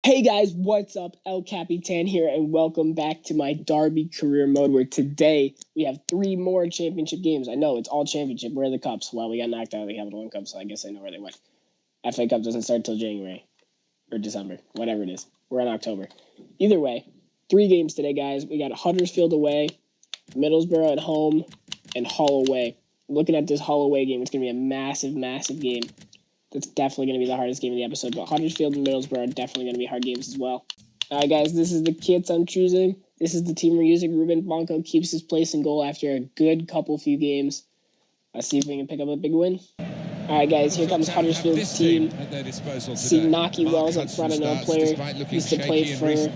Hey guys, what's up? El Capitan here, and welcome back to my Derby career mode, where today we have 3 more championship games. I know, it's all championship. Where are the cups? Well, we got knocked out of the Capital One Cup, so I guess I know where they went. FA Cup doesn't start till January. Or December. Whatever it is. We're in October. Either way, 3 games today, guys. We got Huddersfield away, Middlesbrough at home, and Hull away. Looking at this Hull away game, it's going to be a massive, massive game. That's definitely going to be the hardest game of the episode, but Huddersfield and Middlesbrough are definitely going to be hard games as well. Alright guys, this is the kits I'm choosing. This is the team we're using. Ruben Blanco keeps his place in goal after a good few games. Let's see if we can pick up a big win. Alright guys, here comes Huddersfield's team. See Naki Wells up front, another player used to play for, oh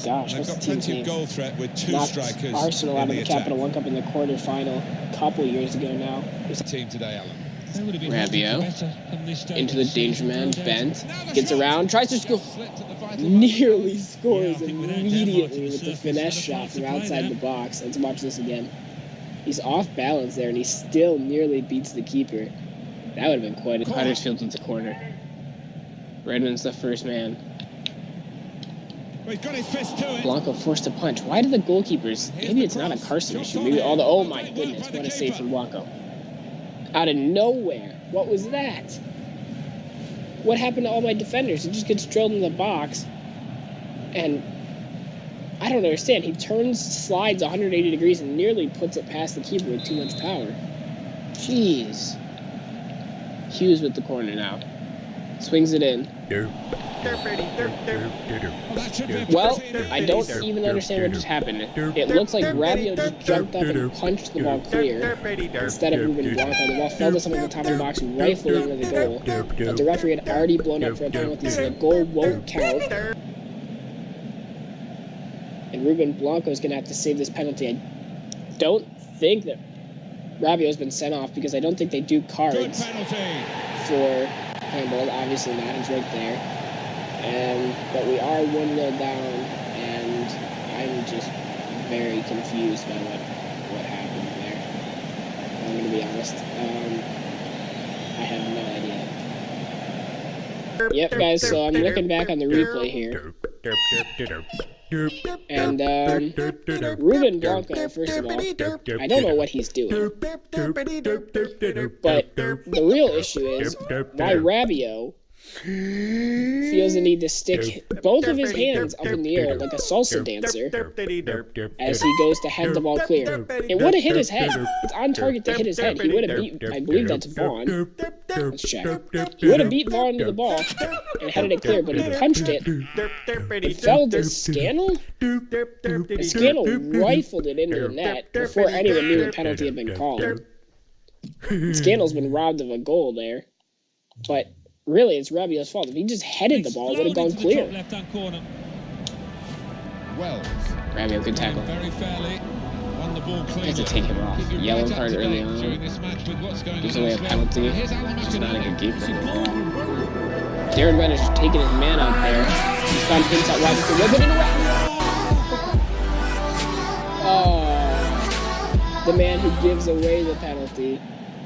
gosh, what's the team's name? Knocked Arsenal out of the Capital One Cup in the quarterfinal a couple years ago now. Team today, Alan. Rabiot into the danger man, bent, gets around, tries to score, nearly scores immediately with the finesse shot from outside the box. Let's watch this again. He's off balance there, and he still nearly beats the keeper. That would have been quite a... Huddersfield into corner. Redmond's the first man. Blanco forced to punch. Why did the goalkeepers... Maybe it's not a Carson issue. Maybe all the... Oh my goodness, what a save from Blanco. Out of nowhere. What was that? What happened to all my defenders? It just gets drilled in the box. And I don't understand. He slides 180 degrees and nearly puts it past the keeper with too much power. Jeez. Hughes with the corner now. Swings it in. Well, I don't even understand what just happened. It looks like Rabiot just jumped up and punched the ball clear instead of Ruben Blanco. The ball fell to someone at the top of the box, rifled into the goal. But the referee had already blown up for a penalty, so the goal won't count. And Ruben Blanco is going to have to save this penalty. I don't think that Rabiot's been sent off because I don't think they do cards for handball. Obviously not. He's right there. But we are 1-0 down, and I'm just very confused by what happened there. I'm going to be honest. I have no idea. Yep, guys, so I'm looking back on the replay here. And, Ruben Blanco, first of all, I don't know what he's doing. But the real issue is why Rabiot feels the need to stick both of his hands up in the air like a salsa dancer as he goes to head the ball clear. It would have hit his head. It's on target to hit his head. He would have beat, I believe that's Vaughn. Let's check. He would have beat Vaughn to the ball and headed it clear, but he punched it. It fell to Scannell? Scannell rifled it into the net before anyone knew the penalty had been called. Scannell's been robbed of a goal there, but really, it's Rabiot's fault. If he just headed the ball, it would have gone clear. Rabiot, good tackle. Has to take him off. Yellow card early on. Gives away a penalty. He's not a good keeper. Darren Bent is just taking his man out there. He's found inside wide. It's a whip it in Oh, the man who gives away the penalty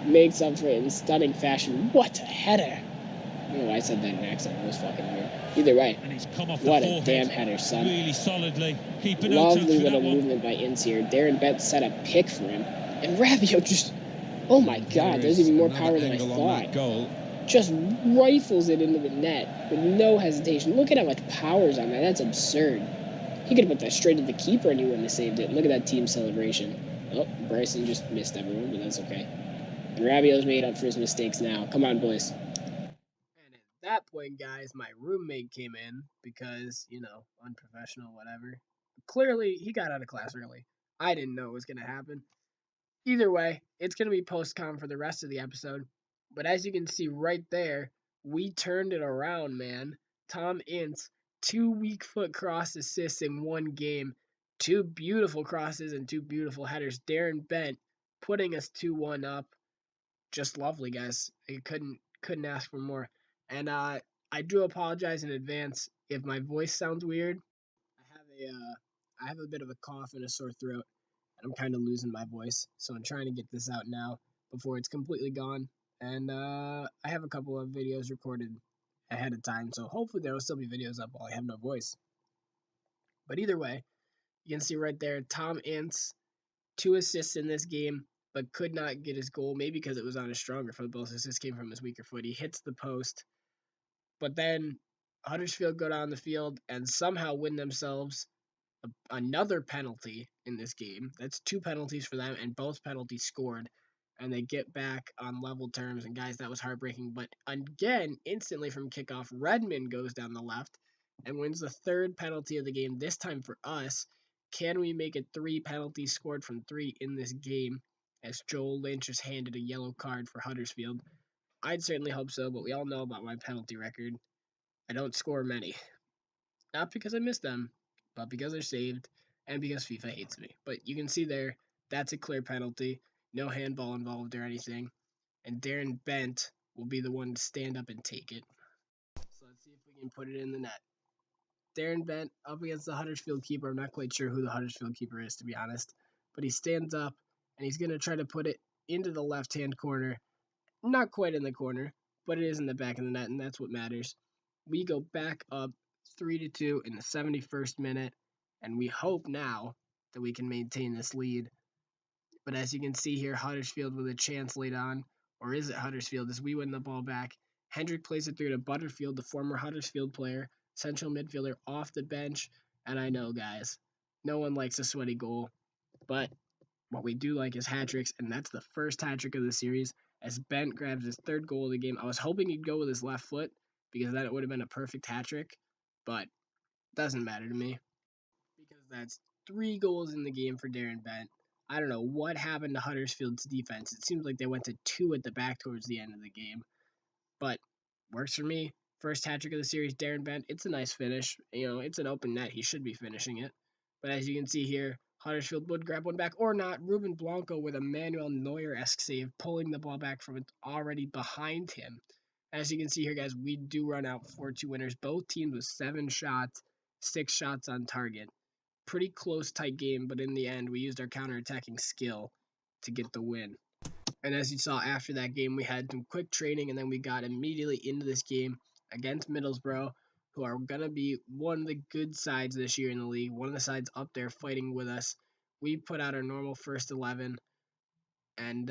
makes up for it in stunning fashion. What a header! I don't know why I said that in an accent. It was fucking weird. Either way, what a damn header, son. Really solidly. Lovely little movement by Ince here. Darren Bent set a pick for him. And Rabiot just... Oh my god, there's even more power than I thought. Just rifles it into the net with no hesitation. Look at how much power's on that. That's absurd. He could have put that straight to the keeper and he wouldn't have saved it. Look at that team celebration. Oh, Bryson just missed everyone, but that's okay. And Rabiot's made up for his mistakes now. Come on, boys. At that point, guys, my roommate came in because, you know, unprofessional, whatever. Clearly, he got out of class early. I didn't know it was going to happen. Either way, it's going to be post-com for the rest of the episode. But as you can see right there, we turned it around, man. Tom Ince, 2 weak foot cross assists in 1 game. 2 beautiful crosses and 2 beautiful headers. Darren Bent putting us 2-1 up. Just lovely, guys. I couldn't ask for more. And I do apologize in advance if my voice sounds weird. I have a bit of a cough and a sore throat, and I'm kind of losing my voice, so I'm trying to get this out now before it's completely gone. And I have a couple of videos recorded ahead of time, so hopefully there will still be videos up while I have no voice. But either way, you can see right there, Tom Ince, 2 assists in this game, but could not get his goal, maybe because it was on his stronger foot. Both assists came from his weaker foot. He hits the post, but then Huddersfield go down the field and somehow win themselves another penalty in this game. That's 2 penalties for them, and both penalties scored. And they get back on level terms. And guys, that was heartbreaking. But again, instantly from kickoff, Redmond goes down the left and wins the 3rd penalty of the game, this time for us. Can we make it 3 penalties scored from 3 in this game, as Joel Lynch is handed a yellow card for Huddersfield? I'd certainly hope so, but we all know about my penalty record. I don't score many. Not because I miss them, but because they're saved and because FIFA hates me. But you can see there, that's a clear penalty. No handball involved or anything. And Darren Bent will be the one to stand up and take it. So let's see if we can put it in the net. Darren Bent up against the Huddersfield keeper. I'm not quite sure who the Huddersfield keeper is, to be honest. But he stands up and he's going to try to put it into the left-hand corner. Not quite in the corner, but it is in the back of the net, and that's what matters. We go back up 3-2 in the 71st minute, and we hope now that we can maintain this lead. But as you can see here, Huddersfield with a chance late on, or is it Huddersfield, as we win the ball back. Hendrick plays it through to Butterfield, the former Huddersfield player, central midfielder off the bench. And I know, guys, no one likes a sweaty goal, but what we do like is hat tricks, and that's the first hat trick of the series as Bent grabs his 3rd goal of the game. I was hoping he'd go with his left foot because then it would have been a perfect hat trick, but doesn't matter to me because that's 3 goals in the game for Darren Bent. I don't know what happened to Huddersfield's defense. It seems like they went to 2 at the back towards the end of the game, but works for me. First hat trick of the series, Darren Bent. It's a nice finish. It's an open net. He should be finishing it. But as you can see here, Huddersfield would grab one back or not. Ruben Blanco with a Manuel Neuer-esque save, pulling the ball back from it already behind him. As you can see here, guys, we do run out 4-2 winners. Both teams with 7 shots, 6 shots on target. Pretty close, tight game, but in the end, we used our counterattacking skill to get the win. And as you saw after that game, we had some quick training, and then we got immediately into this game against Middlesbrough, who are going to be one of the good sides this year in the league, one of the sides up there fighting with us. We put out our normal first 11, and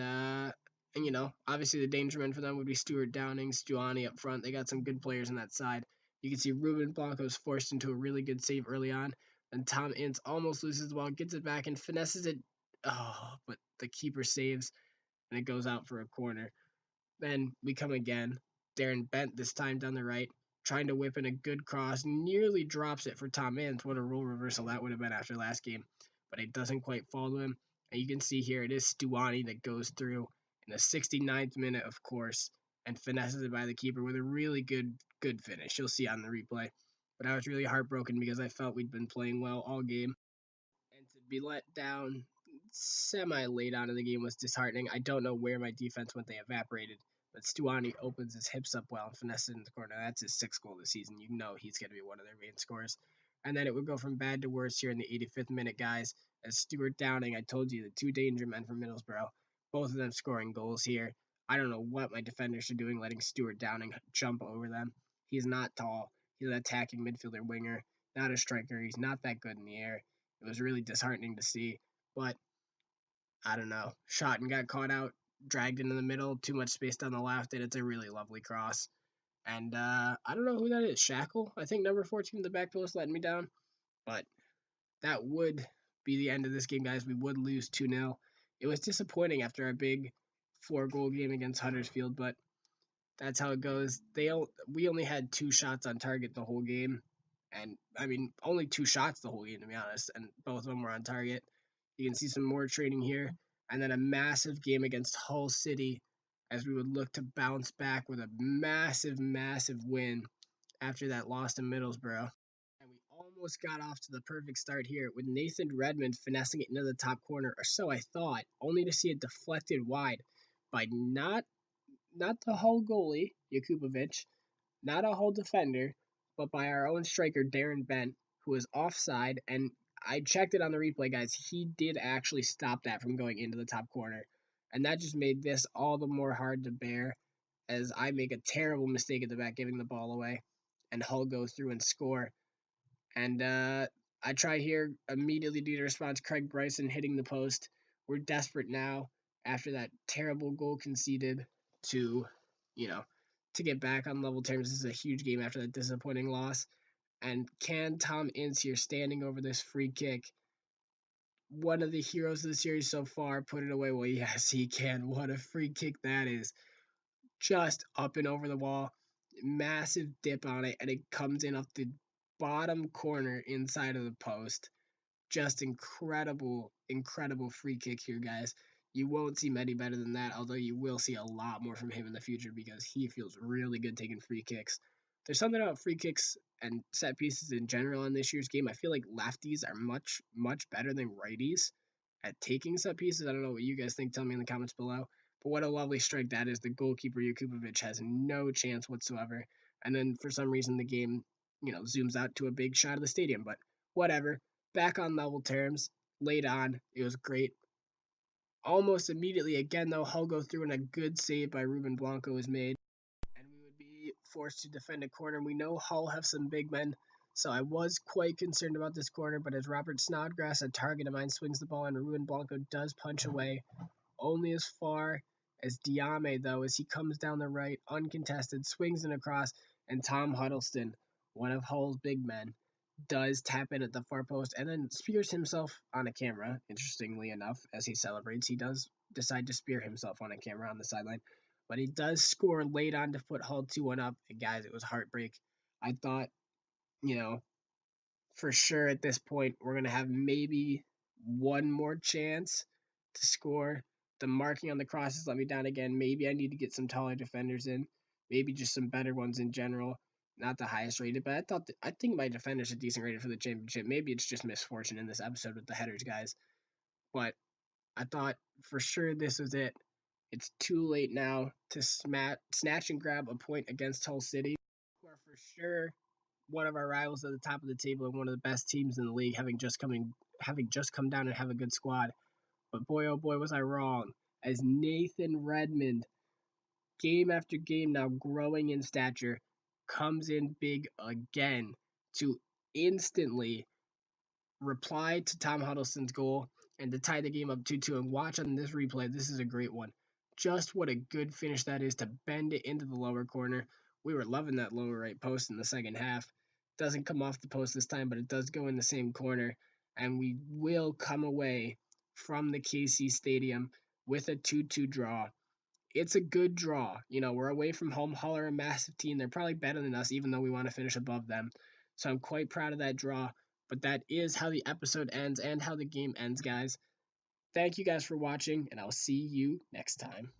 obviously the danger men for them would be Stuart Downing, Stuani up front. They got some good players on that side. You can see Ruben Blanco is forced into a really good save early on, and Tom Ince almost loses the ball, gets it back, and finesses it. Oh, but the keeper saves, and it goes out for a corner. Then we come again. Darren Bent this time down the right, trying to whip in a good cross, nearly drops it for Tom Ince. What a role reversal that would have been after last game, but it doesn't quite fall to him. And you can see here it is Stuani that goes through in the 69th minute, of course, and finesses it by the keeper with a really good finish. You'll see on the replay. But I was really heartbroken because I felt we'd been playing well all game, and to be let down semi late on in the game was disheartening. I don't know where my defense went; they evaporated. But Stuani opens his hips up well and finesses it in the corner. That's his 6th goal of the season. You know he's going to be one of their main scorers. And then it would go from bad to worse here in the 85th minute, guys. As Stuart Downing, I told you, the 2 danger men from Middlesbrough, both of them scoring goals here. I don't know what my defenders are doing, letting Stuart Downing jump over them. He's not tall. He's an attacking midfielder winger, not a striker. He's not that good in the air. It was really disheartening to see, but I don't know. Shot and got caught out, dragged into the middle, too much space down the left, and it's a really lovely cross. And I don't know who that is. Shackle? I think number 14 in the back post letting me down. But that would be the end of this game, guys. We would lose 2-0. It was disappointing after our big 4-goal game against Huddersfield, but that's how it goes. We only had 2 shots on target the whole game. And, I mean, only 2 shots the whole game, to be honest. And both of them were on target. You can see some more training here. And then a massive game against Hull City as we would look to bounce back with a massive, massive win after that loss to Middlesbrough. And we almost got off to the perfect start here with Nathan Redmond finessing it into the top corner, or so I thought, only to see it deflected wide by not the Hull goalie, Jakubovic, not a Hull defender, but by our own striker, Darren Bent, who was offside. And I checked it on the replay, guys. He did actually stop that from going into the top corner. And that just made this all the more hard to bear. as I make a terrible mistake at the back, giving the ball away, and Hull go through and score. And I try here immediately due to response. Craig Bryson hitting the post. We're desperate now after that terrible goal conceded to, to get back on level terms. This is a huge game after that disappointing loss. And can Tom Ince here standing over this free kick, one of the heroes of the series so far, put it away? Well, yes, he can. What a free kick that is. Just up and over the wall. Massive dip on it, and it comes in off the bottom corner inside of the post. Just incredible, incredible free kick here, guys. You won't see many better than that, although you will see a lot more from him in the future because he feels really good taking free kicks. There's something about free kicks and set pieces in general in this year's game. I feel like lefties are much, much better than righties at taking set pieces. I don't know what you guys think. Tell me in the comments below. But what a lovely strike that is. The goalkeeper, Jakubovic, has no chance whatsoever. And then for some reason, the game, zooms out to a big shot of the stadium. But whatever. Back on level terms. Late on. It was great. Almost immediately, again, though, Hull go through and a good save by Ruben Blanco is made. And we would be forced to defend a corner. We know Hull have some big men, so I was quite concerned about this corner. But as Robert Snodgrass, a target of mine, swings the ball and Ruben Blanco does punch away, only as far as Diame, though, as he comes down the right, uncontested, swings it across, and Tom Huddleston, one of Hull's big men, does tap in at the far post and then spears himself on a camera. Interestingly enough, as he celebrates, he does decide to spear himself on a camera on the sideline. But he does score late on to put Hull 2-1 up. And guys, it was heartbreak. I thought, for sure at this point, we're going to have maybe one more chance to score. The marking on the crosses let me down again. Maybe I need to get some taller defenders in. Maybe just some better ones in general. Not the highest rated, but I think my defenders are decent rated for the championship. Maybe it's just misfortune in this episode with the headers, guys. But I thought for sure this was it. It's too late now to snatch and grab a point against Hull City, who are for sure one of our rivals at the top of the table and one of the best teams in the league, having just come down and have a good squad. But boy, oh boy, was I wrong. As Nathan Redmond, game after game now growing in stature, comes in big again to instantly reply to Tom Huddleston's goal and to tie the game up 2-2. And watch on this replay, this is a great one. Just what a good finish that is to bend it into the lower corner. We were loving that lower right post in the second half. Doesn't come off the post this time, but it does go in the same corner. And we will come away from the KC Stadium with a 2-2 draw. It's a good draw. We're away from home. Hull are a massive team. They're probably better than us, even though we want to finish above them. So I'm quite proud of that draw. But that is how the episode ends and how the game ends, guys. Thank you guys for watching, and I'll see you next time.